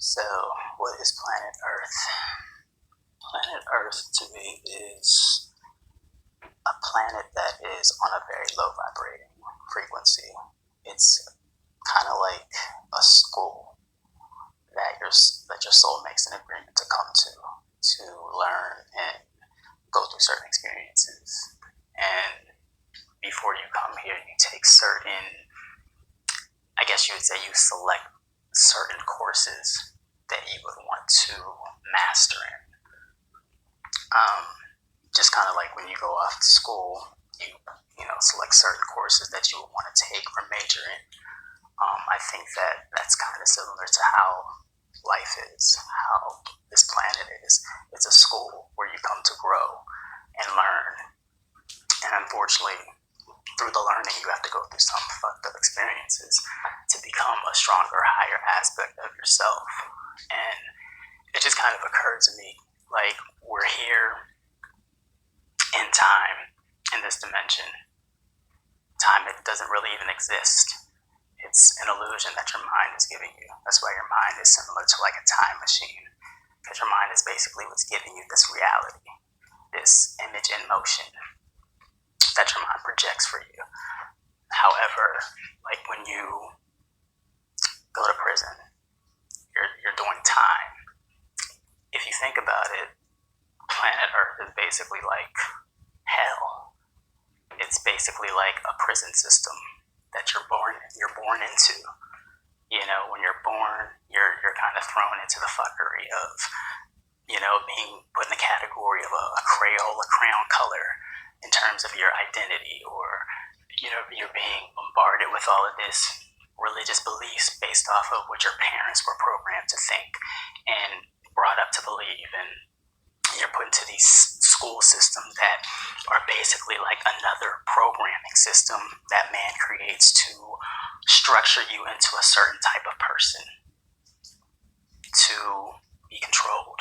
So, what is planet Earth? Planet Earth to me is a planet that is on a very low vibrating frequency. It's kind of like a school that your soul makes an agreement to come to learn and go through certain experiences. And before you come here, you take certain, I guess you would say, you select certain courses that you would want to master in. Just kind of like when you go off to school, you know, select certain courses that you would want to take or major in. I think that that's kind of similar to how life is, how this planet is. It's a school where you come to grow and learn. And unfortunately, through the learning, you have to go through some fucked up experiences to become a stronger, higher aspect of yourself. And it just kind of occurred to me, like, we're here in time, in this dimension. Time, it doesn't really even exist. It's an illusion that your mind is giving you. That's why your mind is similar to like a time machine, because your mind is basically what's giving you this reality, this image in motion that your mind projects for you. However, like when you go to prison, you're doing time. If you think about it, planet Earth is basically like hell. It's basically like a prison system that you're born into. You know, when you're born, you're kind of thrown into the fuckery of, you know, being put in the category of a Crayola crayon color in terms of your identity, or, you know, you're being bombarded with all of this religious beliefs based off of what your parents were programmed to think and brought up to believe. And you're put into these school systems that are basically like another programming system that man creates to structure you into a certain type of person to be controlled.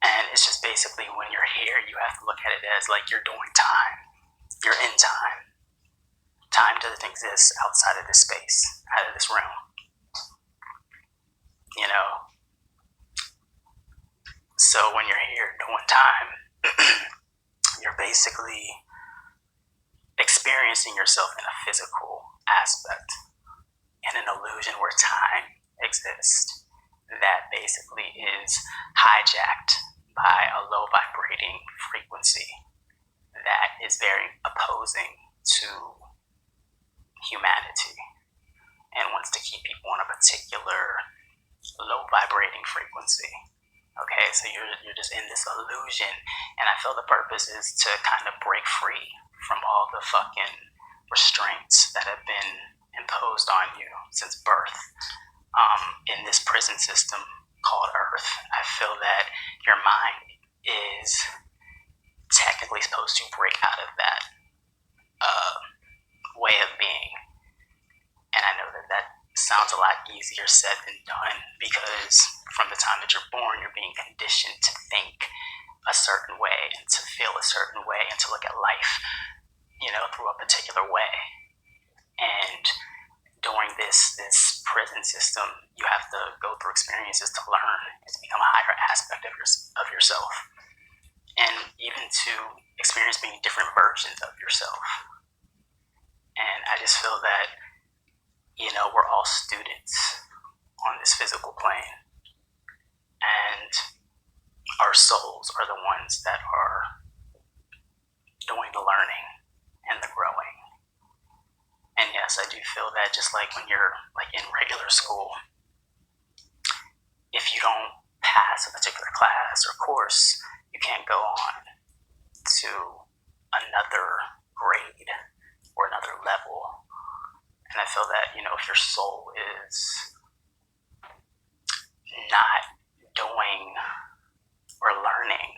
And it's just basically, when you're here, you have to look at it as like you're doing time. You're in time. Time doesn't exist outside of this space, out of this realm. You know? So when you're here doing time, you're basically experiencing yourself in a physical aspect, in an illusion where time exists, that basically is hijacked by a low vibrating frequency that is very opposing to humanity and wants to keep people on a particular low vibrating frequency. Okay, so you're just in this illusion, and I feel the purpose is to kind of break free from all the fucking restraints that have been imposed on you since birth. In this prison system called Earth, I feel that your mind is technically supposed to break out of that way of being. And I know that that sounds a lot easier said than done, because from the time that you're born, you're being conditioned to think a certain way and to feel a certain way and to look at life, you know, through a particular way. And during this prison system, you have to go through experiences to learn and to become a higher aspect of yourself, and even to experience being different versions of yourself. And I just feel that, you know, we're all students on this physical plane, and our souls are the ones that are doing the learning and the growing. And yes, I do feel that just like when you're like in regular school, if you don't pass a particular class or course, you can't go on to another grade or another level. And I feel that, you know, if your soul is not doing or learning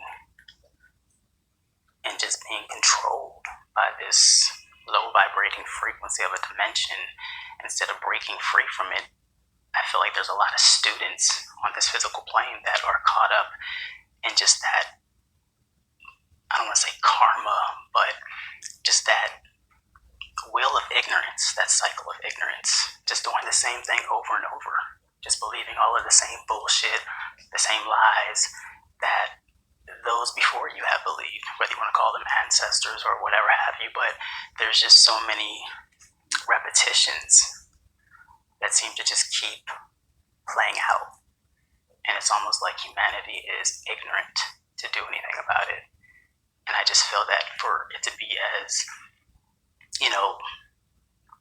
and just being controlled by this low vibrating frequency of a dimension, instead of breaking free from it, I feel like there's a lot of students on this physical plane that are caught up in just that, I don't want to say karma, but just that wheel of ignorance, that cycle of ignorance, just doing the same thing over and over. just believing all of the same bullshit, the same lies that those before you have believed, whether you want to call them ancestors or whatever have you. But there's just so many repetitions that seem to just keep playing out. And it's almost like humanity is ignorant to do anything about it. And I just feel that for it to be as,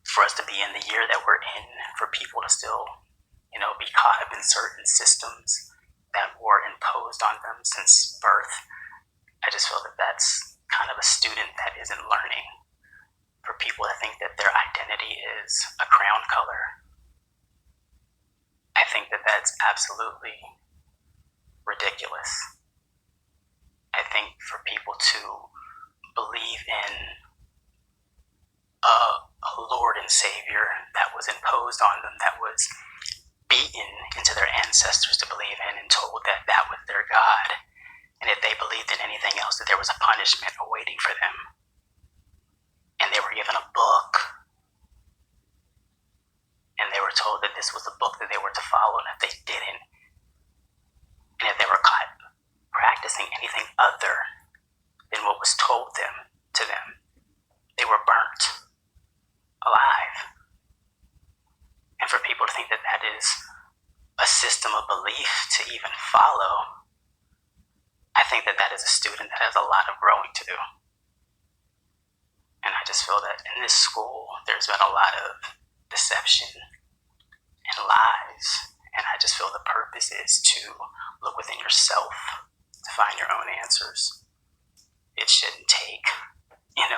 for us to be in the year that we're in, for people to still, be caught up in certain systems that were imposed on them since birth, I just feel that that's kind of a student that isn't learning. For people to think that their identity is a crown color, I think that that's absolutely ridiculous. I think for people to believe in a Lord and Savior that was imposed on them, that was beaten into their ancestors to believe in and told that that was their God, and if they believed in anything else, that there was a punishment awaiting for them, and they were given a book, and they were told that this was the book that they were to follow, and if they didn't, and if they were caught practicing anything other than what was told to them, they were burnt alive. And for people to think that that is a system of belief to even follow, I think that that is a student that has a lot of growing to do. And I just feel that in this school, there's been a lot of deception and lies. And I just feel the purpose is to look within yourself to find your own answers. It shouldn't take,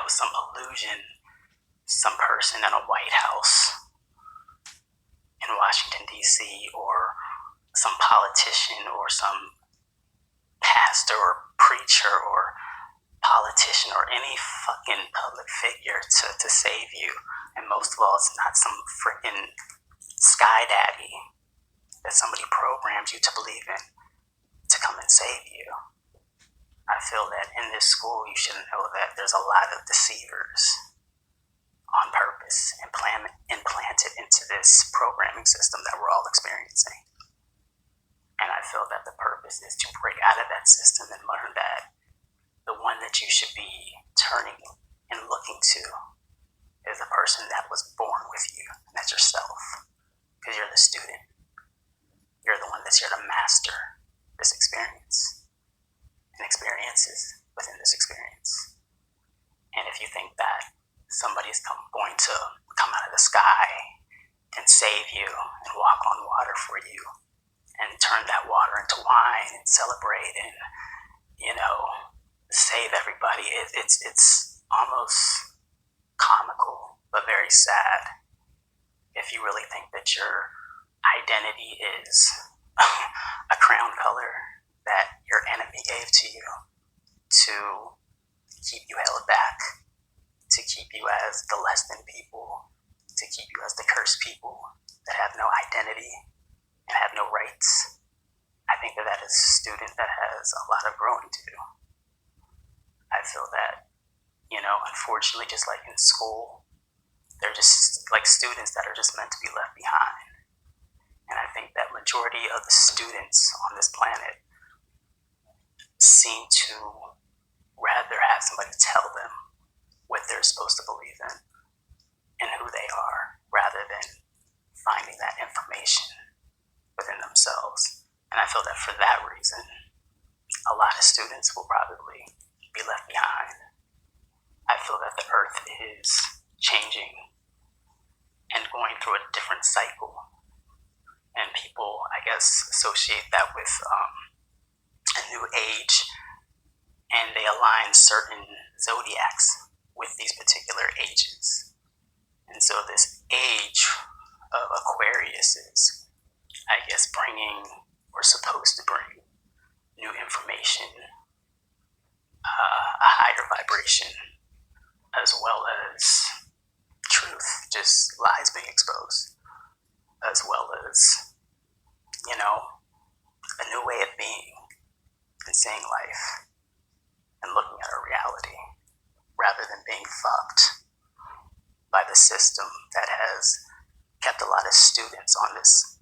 some illusion, some person in a White House in Washington, D.C., or some politician or some pastor or preacher or politician or any fucking public figure to save you. And most of all, it's not some freaking sky daddy that somebody programs you to believe in to come and save you. I feel that in this school, you should know that there's a lot of deceivers on purpose implanted into this programming system that we're all experiencing. And I feel that the purpose is to break out of that system and learn that the one that you should be turning and looking to is the person that was born with you, and that's yourself. Because you're the student. You're the one that's here to master this experience and experiences within this experience. And if you think that somebody's going to come out of the sky and save you and walk on water for you and turn that water into wine and celebrate and, save everybody, it's almost comical but very sad if you really think that your identity is a crown color that your enemy gave to you to keep you held back, to keep you as the less than people, to keep you as the cursed people that have no identity and have no rights. I think that is a student that has a lot of growing to do. I feel that, unfortunately, just like in school, they're just like students that are just meant to be left behind. And I think that majority of the students on this planet seem to rather have somebody tell them what they're supposed to believe in and who they are, rather than finding that information within themselves. And I feel that for that reason, a lot of students will probably be left behind. I feel that the earth is changing and going through a different cycle. And people, I guess, associate that with a new age, and they align certain zodiacs with these particular ages. And so this age of Aquarius is, I guess, bringing, or supposed to bring, new information, a higher vibration, as well as truth, just lies being exposed, as well as, a new way of being and seeing life and looking at our reality, rather than being fucked by the system that has kept a lot of students on this